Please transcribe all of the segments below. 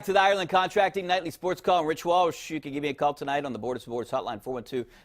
To the Ireland Contracting Nightly Sports Call. I'm Rich Walsh. You can give me a call tonight on the Board of Sports Hotline,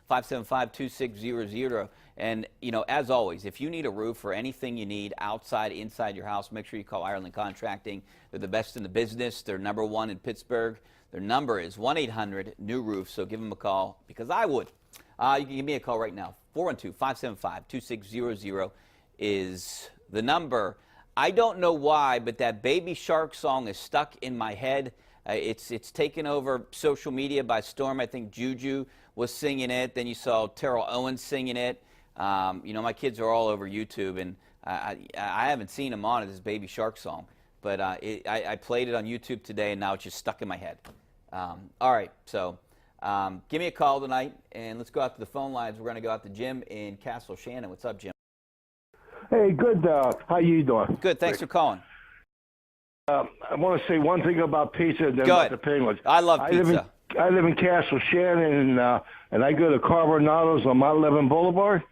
412-575-2600. And, you know, as always, if you need a roof or anything you need outside, inside your house, make sure you call Ireland Contracting. They're the best in the business. They're #1 in Pittsburgh. Their number is 1-800-NEW-ROOF, so give them a call because I would. You can give me a call right now. 412-575-2600 is the number. I don't know why, but that Baby Shark song is stuck in my head. It's taken over social media by storm. I think Juju was singing it. Then you saw Terrell Owens singing it. You know, my kids are all over YouTube, and I haven't seen them on it, this Baby Shark song. But I played it on YouTube today, and now it's just stuck in my head. All right, so give me a call tonight, and let's go out to the phone lines. We're going to go out to Jim in Castle Shannon. What's up, Jim? Hey, good. How you doing? Good. Thanks for calling. I want to say one thing about pizza and then about the Penguins. I love pizza. I live in Castle Shannon, and I go to Carbonado's on Mount Lebanon Boulevard,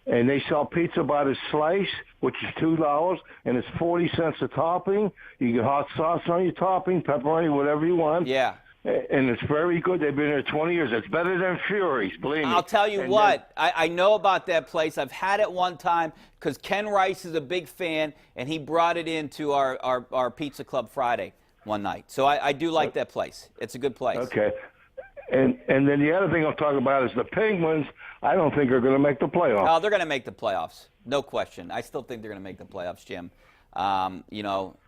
and they sell pizza by the slice, which is $2, and it's 40 cents a topping. You get hot sauce on your topping, pepperoni, whatever you want. Yeah. And it's very good. They've been there 20 years. It's better than Fury's, believe me. I'll tell you what, I know about that place. I've had it one time because Ken Rice is a big fan, and he brought it into our Pizza Club Friday one night. So I do like that place. It's a good place. Okay. And then the other thing I'll talk about is the Penguins. I don't think are going to make the playoffs. Oh, they're going to make the playoffs. No question. I still think they're going to make the playoffs, Jim. You know,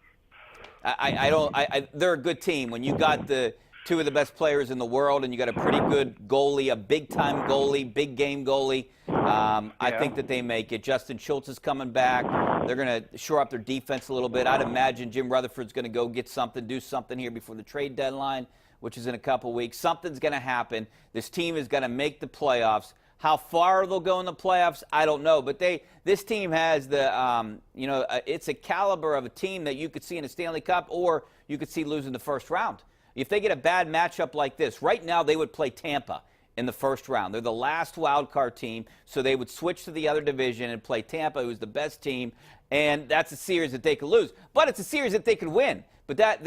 they're a good team. When you got the two of the best players in the world, and you got a pretty good goalie, a big-time goalie, big-game goalie. I think that they make it. Justin Schultz is coming back. They're going to shore up their defense a little bit. I'd imagine Jim Rutherford's going to go get something, do something here before the trade deadline, which is in a couple weeks. Something's going to happen. This team is going to make the playoffs. How far they'll go in the playoffs, I don't know. But this team has the, you know, it's a caliber of a team that you could see in a Stanley Cup, or you could see losing the first round. If they get a bad matchup like this, right now they would play Tampa in the first round. They're the last wild card team, so they would switch to the other division and play Tampa, who's the best team, and that's a series that they could lose. But it's a series that they could win. But that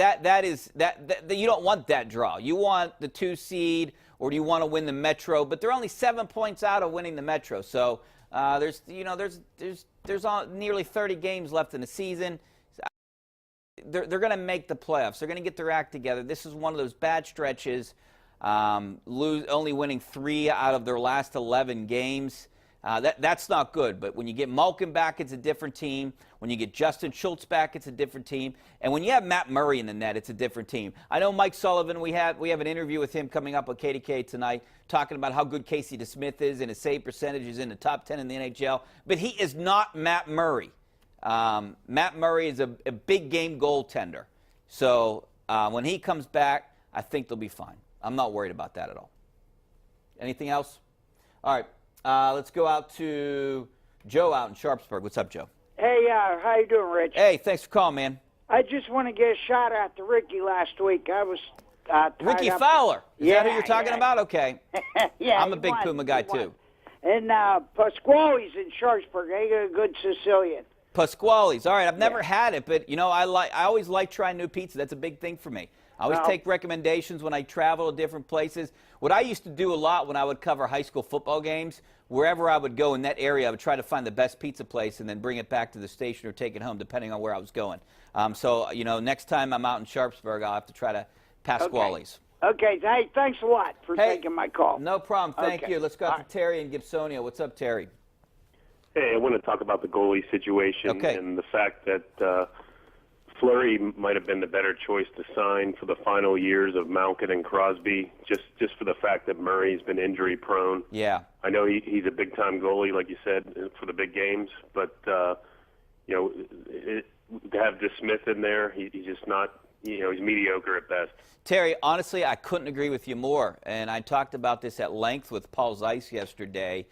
you don't want that draw. You want the 2 seed, or do you want to win the Metro? But they're only 7 points out of winning the Metro. So there's nearly 30 games left in the season. They're going to make the playoffs. They're going to get their act together. This is one of those bad stretches, only winning 3 out of their last 11 games. That's not good. But when you get Malkin back, it's a different team. When you get Justin Schultz back, it's a different team. And when you have Matt Murray in the net, it's a different team. I know Mike Sullivan, we have an interview with him coming up on KDKA tonight, talking about how good Casey DeSmith is, and his save percentage is in the top 10 in the NHL. But he is not Matt Murray. Matt Murray is a big game goaltender. So when he comes back, I think they'll be fine. I'm not worried about that at all. Anything else? All right. Let's go out to Joe out in Sharpsburg. What's up, Joe? Hey, how you doing, Rich? Hey, thanks for calling, man. I just want to get a shout out to Ricky last week. I was Ricky up. Fowler. Is that who you're talking yeah. about? Okay. Yeah, I'm a big Puma guy, too. And Pasquale's in Sharpsburg. They got a good Sicilian. Pasquale's. All right, I've never had it, but, you know, I always like trying new pizza. That's a big thing for me. I always take recommendations when I travel to different places. What I used to do a lot when I would cover high school football games, wherever I would go in that area, I would try to find the best pizza place and then bring it back to the station or take it home, depending on where I was going. So, you know, next time I'm out in Sharpsburg, I'll have to try to Pasquale's. Okay. Hey, thanks a lot for taking my call. No problem. Thank you. Let's go out to Terry in Gibsonia. What's up, Terry? Hey, I want to talk about the goalie situation and the fact that Fleury might have been the better choice to sign for the final years of Malkin and Crosby, just for the fact that Murray's been injury prone. Yeah. I know he's a big-time goalie, like you said, for the big games, but, you know, to have DeSmith in there, he's just not, you know, he's mediocre at best. Terry, honestly, I couldn't agree with you more, and I talked about this at length with Paul Zeiss yesterday.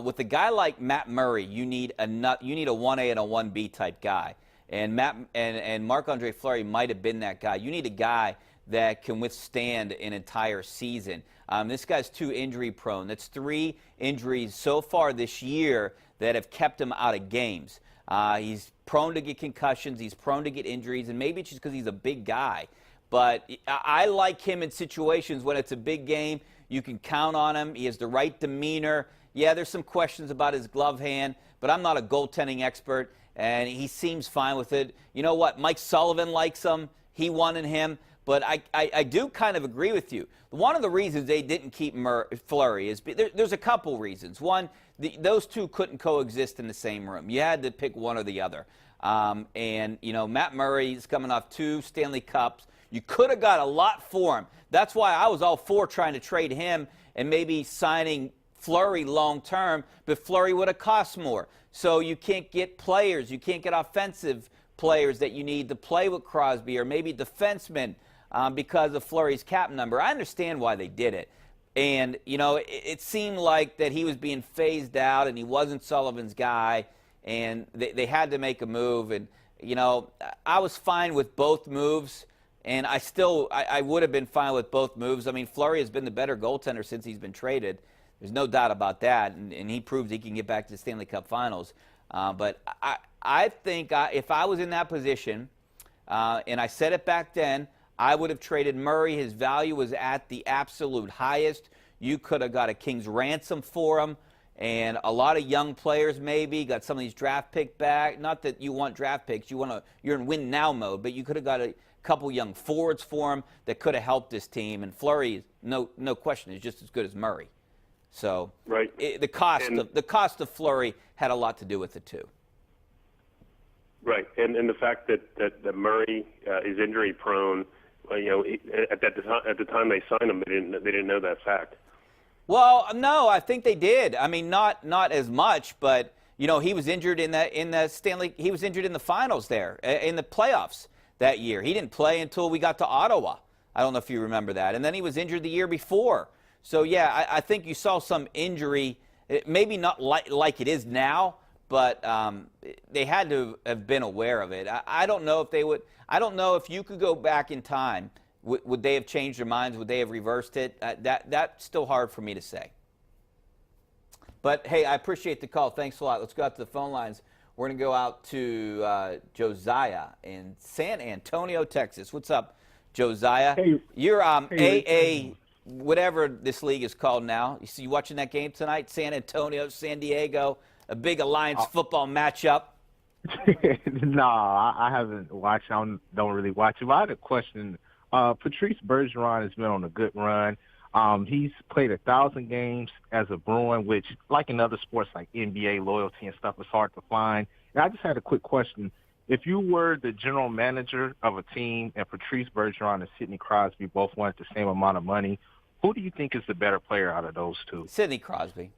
With a guy like Matt Murray, you need a 1A and a 1B type guy. And Marc-Andre Fleury might have been that guy. You need a guy that can withstand an entire season. This guy's too injury prone. That's 3 injuries so far this year that have kept him out of games. He's prone to get concussions. He's prone to get injuries, and maybe it's just because he's a big guy. But I like him in situations when it's a big game. You can count on him. He has the right demeanor. Yeah, there's some questions about his glove hand, but I'm not a goaltending expert, and he seems fine with it. You know what? Mike Sullivan likes him. He wanted him. But I do kind of agree with you. One of the reasons they didn't keep Fleury is there's a couple reasons. One, those two couldn't coexist in the same room. You had to pick one or the other. And, you know, Matt Murray is coming off 2 Stanley Cups. You could have got a lot for him. That's why I was all for trying to trade him and maybe signing Fleury long term, but Fleury would have cost more. So you can't get players. You can't get offensive players that you need to play with Crosby, or maybe defensemen. Because of Fleury's cap number. I understand why they did it. And, you know, it seemed like that he was being phased out and he wasn't Sullivan's guy, and they had to make a move. And, you know, I was fine with both moves, and I would have been fine with both moves. I mean, Fleury has been the better goaltender since he's been traded. There's no doubt about that, and he proves he can get back to the Stanley Cup Finals. But I think if I was in that position, and I said it back then, I would have traded Murray. His value was at the absolute highest. You could have got a king's ransom for him, and a lot of young players maybe got some of these draft pick back. Not that you want draft picks, you're in win now mode, but you could have got a couple young forwards for him that could have helped this team. And Fleury, no question, is just as good as Murray. So right. The cost of Fleury had a lot to do with it too. Right, and the fact that Murray is injury prone. You know, at the time they signed him, they didn't know that fact. Well, no, I think they did. I mean, not as much, but you know, he was injured in the Stanley. He was injured in the finals there, in the playoffs that year. He didn't play until we got to Ottawa. I don't know if you remember that. And then he was injured the year before. So yeah, I think you saw some injury. Maybe not like it is now, but they had to have been aware of it. I don't know if they would. I don't know if you could go back in time. Would they have changed their minds? Would they have reversed it? That's still hard for me to say. But, hey, I appreciate the call. Thanks a lot. Let's go out to the phone lines. We're going to go out to Josiah in San Antonio, Texas. What's up, Josiah? Hey. You're Hey, AA, whatever this league is called now. You watching that game tonight? San Antonio, San Diego, a big Alliance football matchup. No, I haven't watched. I don't really watch it. But I had a question. Patrice Bergeron has been on a good run. He's played 1,000 games as a Bruin, which, like in other sports like NBA, loyalty and stuff is hard to find. And I just had a quick question. If you were the general manager of a team and Patrice Bergeron and Sidney Crosby both wanted the same amount of money, who do you think is the better player out of those two? Sidney Crosby.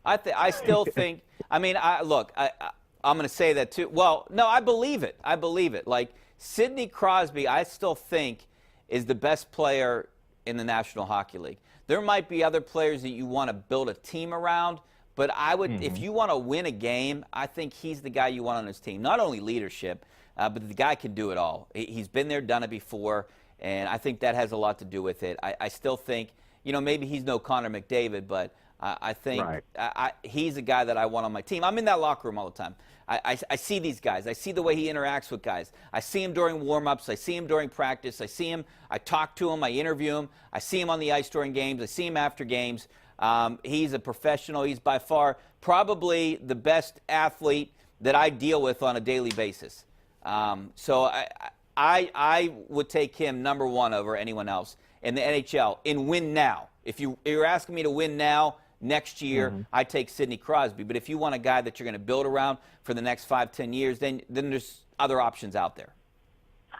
I still think. I mean, I'm going to say that too. Well, no, I believe it. I believe it. Like Sidney Crosby, I still think is the best player in the National Hockey League. There might be other players that you want to build a team around, but I would, if you want to win a game, I think he's the guy you want on his team. Not only leadership, but the guy can do it all. He's been there, done it before, and I think that has a lot to do with it. I still think, maybe he's no Connor McDavid, but I think he's a guy that I want on my team. I'm in that locker room all the time. I see these guys. I see the way he interacts with guys. I see him during warm-ups. I see him during practice. I see him. I talk to him. I interview him. I see him on the ice during games. I see him after games. He's a professional. He's by far probably the best athlete that I deal with on a daily basis. So I would take him number one over anyone else in the NHL in win now. If you're asking me to win now, next year, I take Sidney Crosby. But if you want a guy that you're going to build around for the next 5-10 years, then there's other options out there.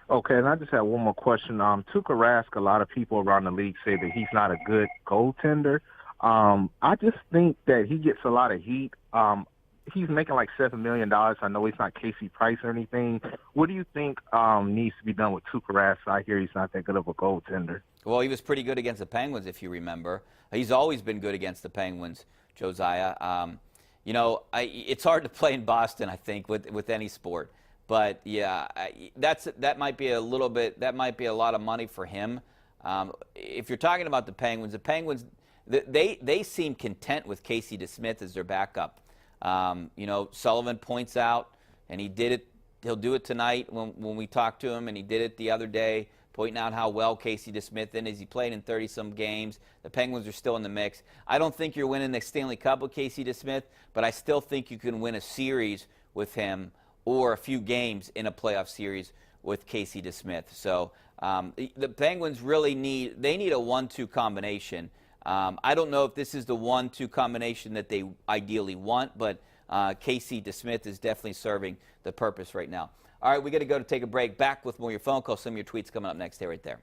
Okay, and I just have one more question. Tuukka Rask, a lot of people around the league say that he's not a good goaltender. I just think that he gets a lot of heat. He's making like $7 million. I know he's not Casey Price or anything. What do you think needs to be done with Tuukka Rask? I hear he's not that good of a goaltender. Well, he was pretty good against the Penguins, if you remember. He's always been good against the Penguins, Josiah. It's hard to play in Boston, I think, with any sport. But yeah, that might be a little bit. That might be a lot of money for him. If you're talking about the Penguins, they seem content with Casey DeSmith as their backup. Sullivan points out, and he did it. He'll do it tonight when we talk to him, and he did it the other day. pointing out how well Casey DeSmith is. He played in 30-some games. The Penguins are still in the mix. I don't think you're winning the Stanley Cup with Casey DeSmith, but I still think you can win a series with him or a few games in a playoff series with Casey DeSmith. So the Penguins really need a 1-2 combination. I don't know if this is the 1-2 combination that they ideally want, but Casey DeSmith is definitely serving the purpose right now. All right, we got to go to take a break. Back with more of your phone calls. Some of your tweets coming up next. Stay right there.